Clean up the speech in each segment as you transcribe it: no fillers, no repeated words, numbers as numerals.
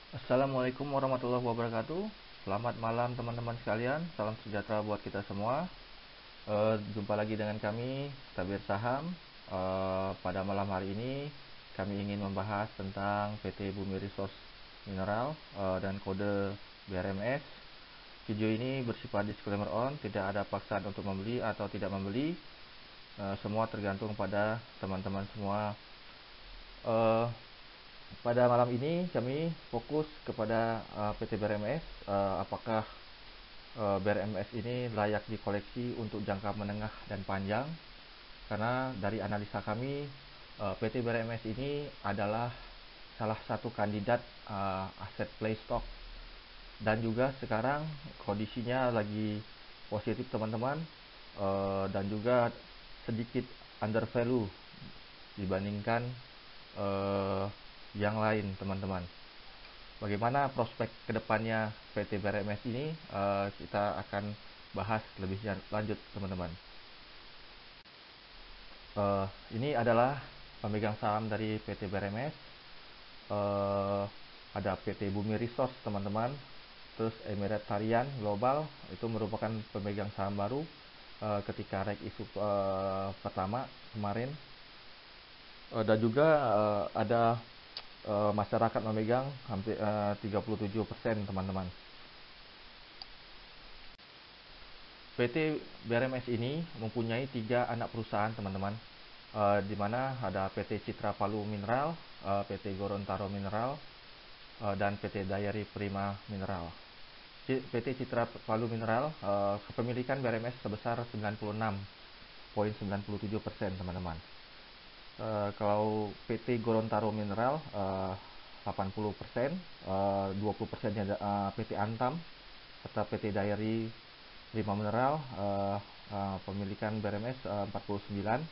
Assalamualaikum warahmatullahi wabarakatuh. Selamat malam teman-teman sekalian. Salam sejahtera buat kita semua. Jumpa lagi dengan kami, Tabir Saham. Pada malam hari ini kami ingin membahas tentang PT Bumi Resource Mineral dan kode BRMS. Video ini bersifat disclaimer on, tidak ada paksaan untuk membeli atau tidak membeli. Semua tergantung pada teman-teman semua. Pada malam ini kami fokus kepada PT BRMS. Apakah BRMS ini layak dikoleksi untuk jangka menengah dan panjang? Karena dari analisa kami, PT BRMS ini adalah salah satu kandidat aset play stock, dan juga sekarang kondisinya lagi positif teman-teman, dan juga sedikit under value dibandingkan yang lain teman-teman. Bagaimana prospek kedepannya PT BRMS ini, kita akan bahas lebih lanjut teman-teman. Ini adalah pemegang saham dari PT BRMS. Ada PT Bumi Resource teman-teman, terus Emirates Tarian Global, itu merupakan pemegang saham baru ketika reg isu pertama kemarin. Dan juga ada masyarakat memegang hampir 37% teman-teman. PT BRMS ini mempunyai 3 anak perusahaan teman-teman, di mana ada PT Citra Palu Mineral, PT Gorontalo Mineral, dan PT Dayari Prima Mineral. PT Citra Palu Mineral, kepemilikan BRMS sebesar 96,97% teman-teman. Kalau PT Gorontalo Mineral 80%, 20%-nya PT Antam, serta PT Dayari Prima Mineral, pemilikan BRMS 49%,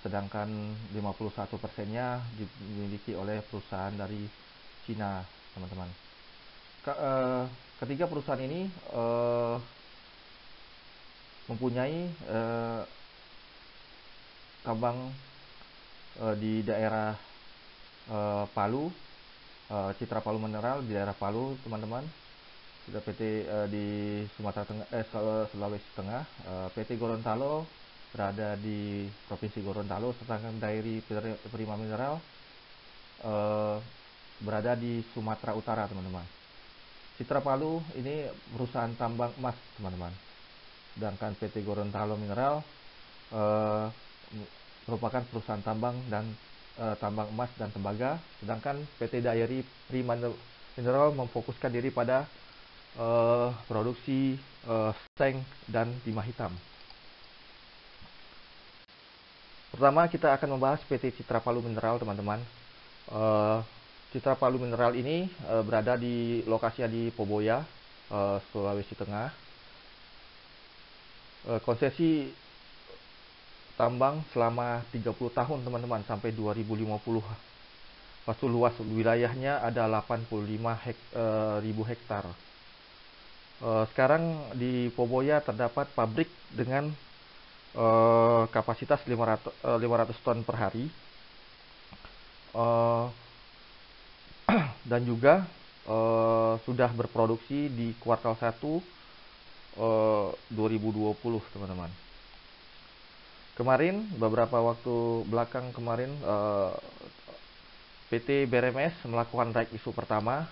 sedangkan 51%-nya dimiliki oleh perusahaan dari Cina teman-teman. Ketiga perusahaan ini mempunyai tambang di daerah Palu, Citra Palu Mineral di daerah Palu teman-teman. Sudah PT di Sumatera Tengah, Sulawesi Tengah. PT Gorontalo berada di Provinsi Gorontalo, sedangkan Dayari Prima Mineral berada di Sumatera Utara teman-teman. Citra Palu ini perusahaan tambang emas teman-teman, sedangkan PT Gorontalo Mineral merupakan perusahaan tambang dan tambang emas dan tembaga, sedangkan PT Dayari Prima Mineral memfokuskan diri pada produksi seng dan timah hitam. Pertama kita akan membahas PT Citra Palu Mineral teman-teman. Citra Palu Mineral ini berada di lokasinya di Poboya, Sulawesi Tengah. Konsesi tambang selama 30 tahun teman-teman, sampai 2050. Lepas luas wilayahnya ada 85.000 hektar. Sekarang di Poboya terdapat pabrik dengan kapasitas 500 ton per hari, dan juga sudah berproduksi di kuartal 1 2020 teman-teman. Kemarin, beberapa waktu belakang kemarin, PT BRMS melakukan reg isu pertama.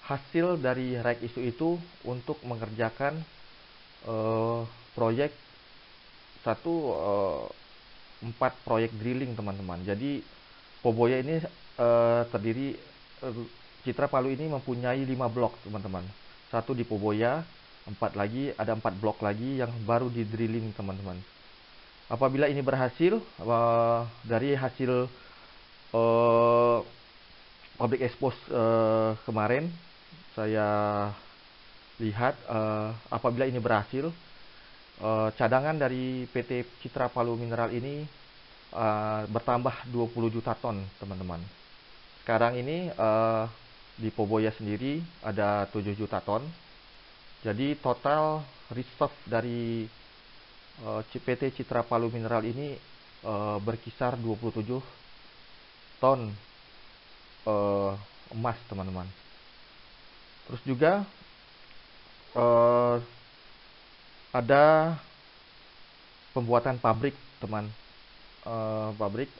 Hasil dari reg isu itu untuk mengerjakan proyek 4 proyek drilling teman-teman. Jadi Poboya ini terdiri, Citra Palu ini mempunyai 5 blok teman-teman. 1 di Poboya, 4 blok lagi yang baru di drilling teman-teman. Apabila ini berhasil, dari hasil public expose kemarin saya lihat, apabila ini berhasil, cadangan dari PT Citra Palu Mineral ini bertambah 20 juta ton teman-teman. Sekarang ini di Poboya sendiri ada 7 juta ton. Jadi total reserve dari PT Citra Palu Mineral ini berkisar 27 ton emas, teman-teman. Terus juga ada pembuatan pabrik, teman. Pabrik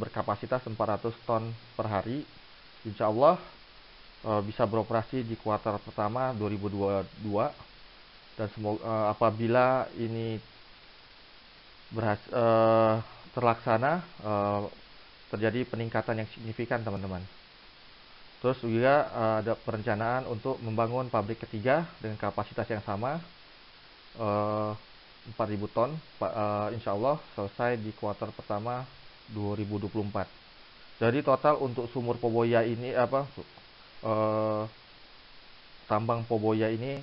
berkapasitas 400 ton per hari. Insya Allah bisa beroperasi di kuartal pertama 2022, dan semoga apabila ini terlaksana, terjadi peningkatan yang signifikan, teman-teman. Terus juga ada perencanaan untuk membangun pabrik ketiga dengan kapasitas yang sama, 4.000 ton, insya Allah selesai di kuartal pertama 2024. Jadi total untuk sumur Poboya ini tambang Poboya ini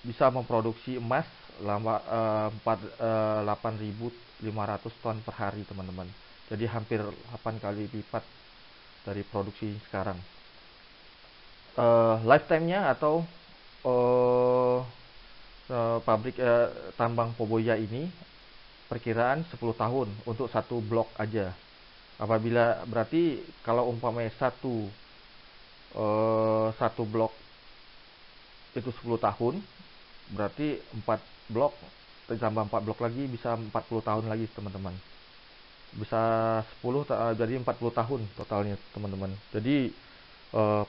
bisa memproduksi emas 8.500 ton per hari, teman-teman. Jadi hampir 8 kali lipat dari produksi sekarang. Lifetime-nya atau pabrik tambang Poboya ini perkiraan 10 tahun untuk satu blok aja. Apabila berarti kalau umpamanya satu blok itu 10 tahun, berarti 4 blok ditambah 4 blok lagi bisa 40 tahun lagi, teman-teman. Bisa 10 jadi 40 tahun totalnya, teman-teman. Jadi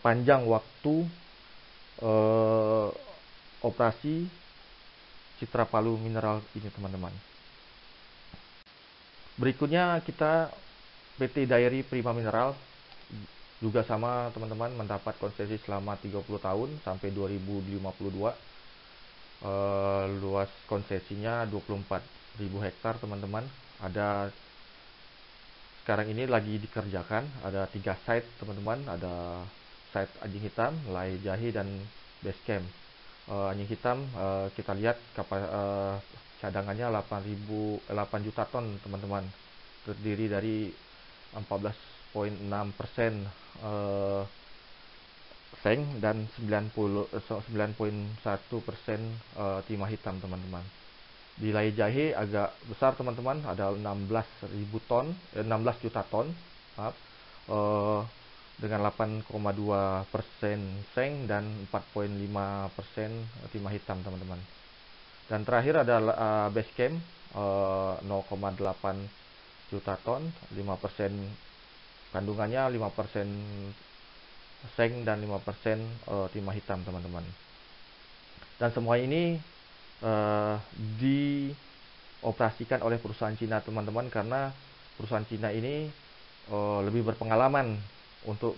panjang waktu operasi Citra Palu Mineral ini, teman-teman. Berikutnya kita PT Dairy Prima Mineral juga sama, teman-teman, mendapat konsesi selama 30 tahun sampai 2052. Luas konsesinya 24.000 hektar, teman-teman. Ada sekarang ini lagi dikerjakan, ada 3 site, teman-teman. Ada site Anjing Hitam, Lai Jahe, dan Base Camp. Anjing Hitam kita lihat cadangannya 8 juta ton, teman-teman. Terdiri dari 14,6% seng dan 9,1% timah hitam, teman-teman. Di Lai Jahe agak besar, teman-teman, ada 16 juta ton, maaf, dengan 8,2% seng dan 4,5% timah hitam, teman-teman. Dan terakhir ada Base Camp 0,8 juta ton, 5% kandungannya, 5% seng dan 5% timah hitam, teman-teman. Dan semua ini dioperasikan oleh perusahaan Cina, teman-teman, karena perusahaan Cina ini lebih berpengalaman untuk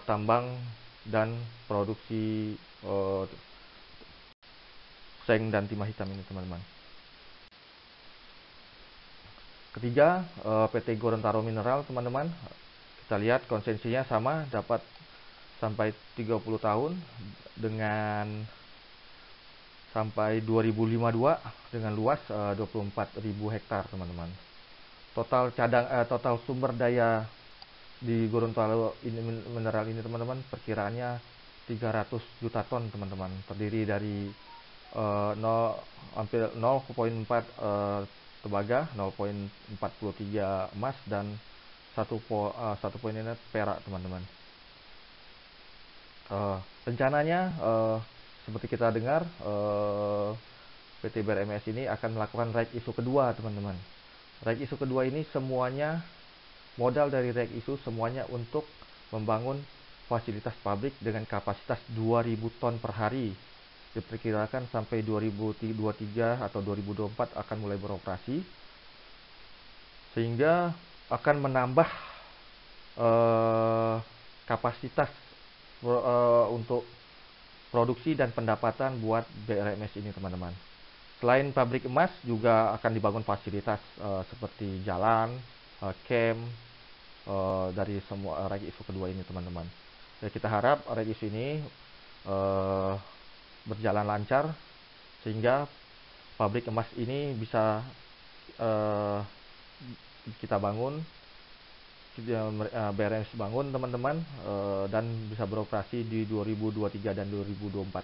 tambang dan produksi seng dan timah hitam ini, teman-teman. Ketiga, PT Gorontalo Mineral, teman-teman. Kita lihat konsesinya sama, dapat sampai 30 tahun dengan sampai 2052 dengan luas 24.000 hektar, teman-teman. Total sumber daya di Gorontalo Mineral ini, teman-teman, perkiraannya 300 juta ton, teman-teman. Terdiri dari hampir 0,4 tembaga, 0,43 emas, dan 1,1 perak, teman-teman. Rencananya seperti kita dengar, PT BRMS ini akan melakukan right issue kedua, teman-teman. Right issue kedua ini semuanya, modal dari right issue semuanya untuk membangun fasilitas pabrik dengan kapasitas 2.000 ton per hari. Diperkirakan sampai 2023 atau 2024 akan mulai beroperasi, sehingga akan menambah kapasitas untuk produksi dan pendapatan buat BRMS ini, teman-teman. Selain pabrik emas, juga akan dibangun fasilitas seperti jalan, camp, dari semua right issue kedua ini, teman-teman. Ya, kita harap right issue ini berjalan lancar sehingga pabrik emas ini bisa kita bangun, BRMS bangun, teman-teman, dan bisa beroperasi di 2023 dan 2024.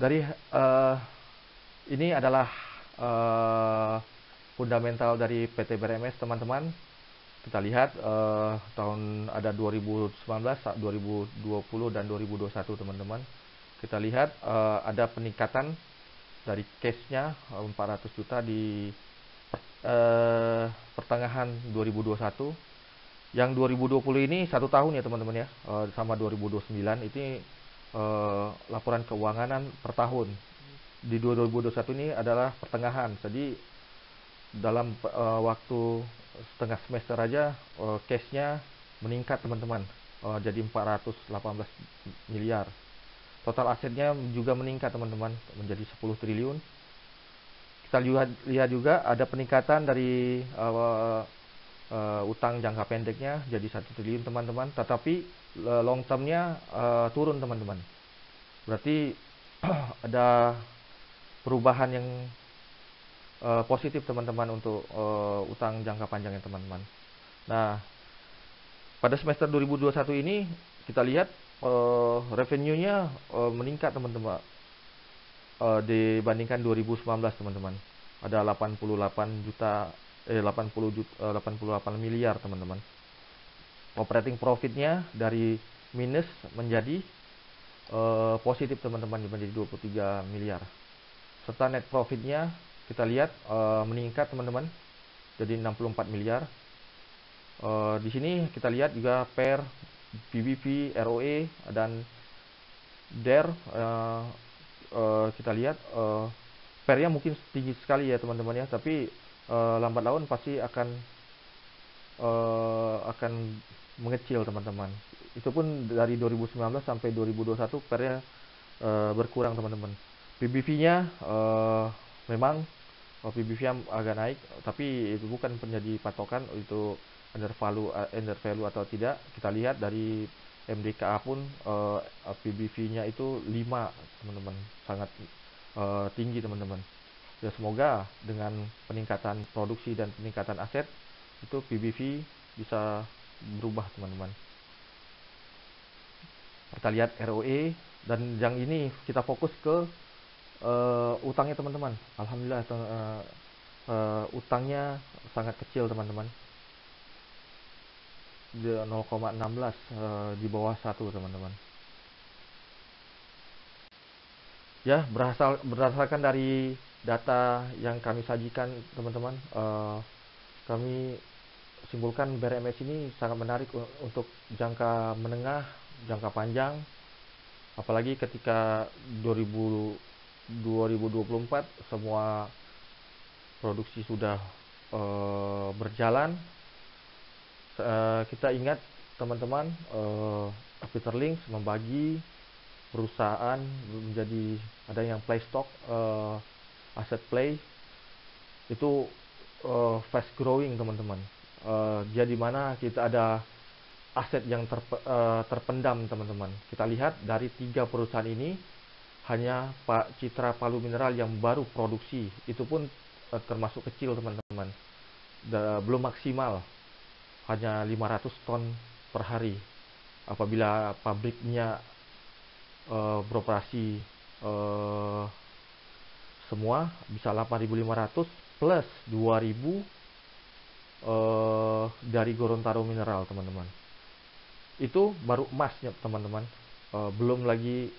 Dari ini adalah fundamental dari PT BRMS, teman-teman. Kita lihat tahun ada 2019, 2020 dan 2021 teman-teman. Kita lihat ada peningkatan dari cashnya 400 juta di pertengahan 2021. Yang 2020 ini 1 tahun ya teman-teman ya, sama 2029 ini laporan keuangan per tahun. Di 2021 ini adalah pertengahan, jadi dalam waktu setengah semester aja cashnya meningkat teman-teman, jadi 418 miliar. Total asetnya juga meningkat teman-teman, menjadi 10 triliun. Kita lihat juga ada peningkatan dari utang jangka pendeknya jadi 1 triliun teman-teman, tetapi long termnya turun teman-teman. Berarti ada perubahan yang positif teman-teman untuk utang jangka panjangnya teman-teman. Nah, pada semester 2021 ini kita lihat revenue-nya meningkat teman-teman, dibandingkan 2019 teman-teman. Ada 88 miliar teman-teman. Operating profitnya dari minus menjadi positif teman-teman, menjadi 23 miliar. Serta net profitnya kita lihat meningkat teman-teman, jadi 64 miliar. Di sini kita lihat juga per PBV, ROE dan DER. Kita lihat pernya mungkin tinggi sekali ya teman-teman ya, tapi lambat laun pasti akan mengecil teman-teman. Itu pun dari 2019 sampai 2021 pernya berkurang teman-teman. PBV-nya memang PBV-nya agak naik, tapi itu bukan menjadi patokan itu under value atau tidak. Kita lihat dari MDKA pun PBV-nya itu 5 teman-teman, sangat tinggi teman-teman. Ya, semoga dengan peningkatan produksi dan peningkatan aset itu PBV bisa berubah teman-teman. Kita lihat ROE, dan yang ini kita fokus ke utangnya teman-teman. Alhamdulillah utangnya sangat kecil teman-teman, 0,16, di bawah 1 teman-teman. Ya, berdasarkan dari data yang kami sajikan teman-teman, kami simpulkan BRMS ini sangat menarik untuk jangka menengah, jangka panjang, apalagi ketika 2024 semua produksi sudah berjalan. Kita ingat teman-teman, Peter Lynch membagi perusahaan menjadi ada yang play stock, asset play, itu fast growing teman-teman. Jadi mana kita ada aset yang terpendam teman-teman. Kita lihat dari 3 perusahaan ini hanya Pak Citra Palu Mineral yang baru produksi, itu pun termasuk kecil teman-teman, belum maksimal, hanya 500 ton per hari. Apabila pabriknya beroperasi semua bisa 8.500 plus 2.000 dari Gorontalo Mineral teman-teman. Itu baru emasnya teman-teman. Belum lagi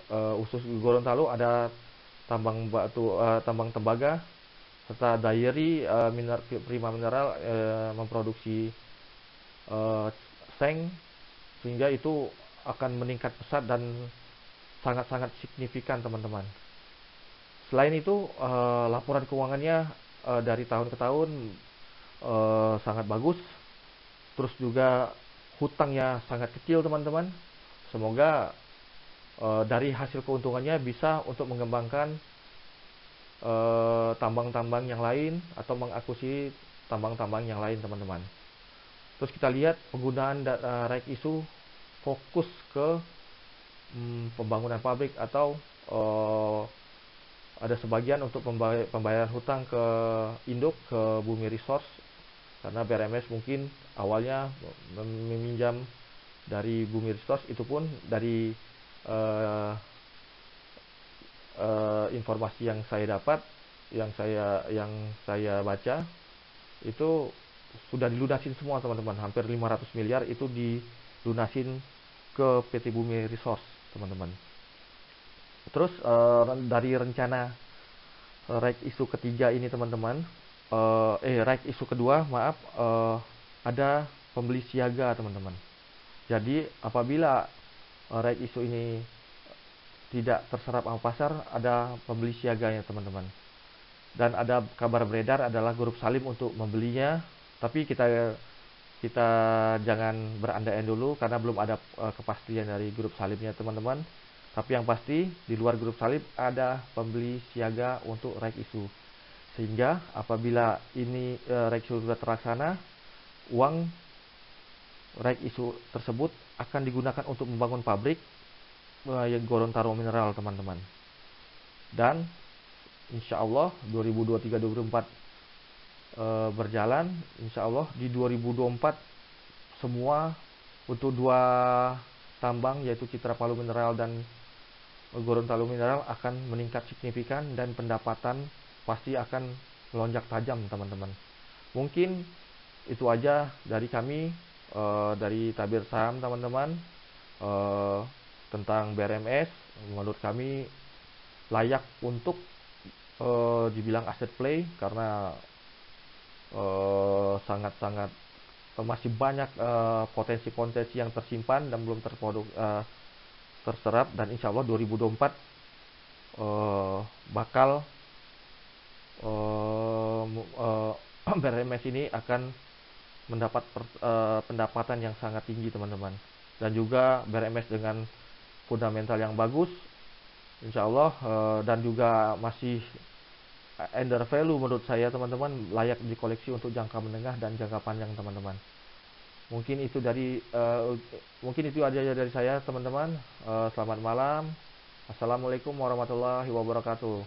khusus Gorontalo ada tambang batu, tambang tembaga, serta Dairy Prima Mineral memproduksi seng, sehingga itu akan meningkat pesat dan sangat-sangat signifikan teman-teman. Selain itu laporan keuangannya dari tahun ke tahun sangat bagus, terus juga hutangnya sangat kecil teman-teman. Semoga dari hasil keuntungannya bisa untuk mengembangkan tambang-tambang yang lain atau mengakuisisi tambang-tambang yang lain teman-teman. Terus kita lihat penggunaan right issue fokus ke pembangunan pabrik atau ada sebagian untuk pembayaran hutang ke induk, ke Bumi Resource, karena BRMS mungkin awalnya meminjam dari Bumi Resource, itu pun dari informasi yang saya dapat, yang saya baca, itu sudah dilunasin semua teman-teman. Hampir 500 miliar itu lunasin ke PT Bumi Resource, teman-teman. Terus dari rencana right issue ketiga ini, teman-teman, right issue kedua, maaf, ada pembeli siaga, teman-teman. Jadi apabila right issue ini tidak terserap sama pasar, ada pembeli siaganya, teman-teman. Dan ada kabar beredar adalah grup Salim untuk membelinya, tapi kita jangan berandai-andai dulu karena belum ada kepastian dari grup Salimnya, teman-teman. Tapi yang pasti di luar grup Salim ada pembeli siaga untuk right issue. Sehingga apabila ini right issue sudah terlaksana, uang right issue tersebut akan digunakan untuk membangun pabrik yang Gorontalo Mineral, teman-teman. Dan insya Allah 2023-2024 berjalan, insya Allah di 2024 semua untuk dua tambang yaitu Citra Palu Mineral dan Gorontalo Mineral akan meningkat signifikan dan pendapatan pasti akan melonjak tajam, teman-teman. Mungkin itu aja dari kami, dari Tabir Saham, teman-teman, tentang BRMS. Menurut kami layak untuk dibilang aset play karena sangat-sangat masih banyak potensi-potensi yang tersimpan dan belum terserap, dan insya Allah 2024 bakal BRMS ini akan mendapat pendapatan yang sangat tinggi, teman-teman. Dan juga BRMS dengan fundamental yang bagus, insya Allah, dan juga masih under value menurut saya, teman-teman, layak dikoleksi untuk jangka menengah dan jangka panjang, teman-teman. Mungkin itu aja dari saya, teman-teman. Selamat malam. Assalamualaikum warahmatullahi wabarakatuh.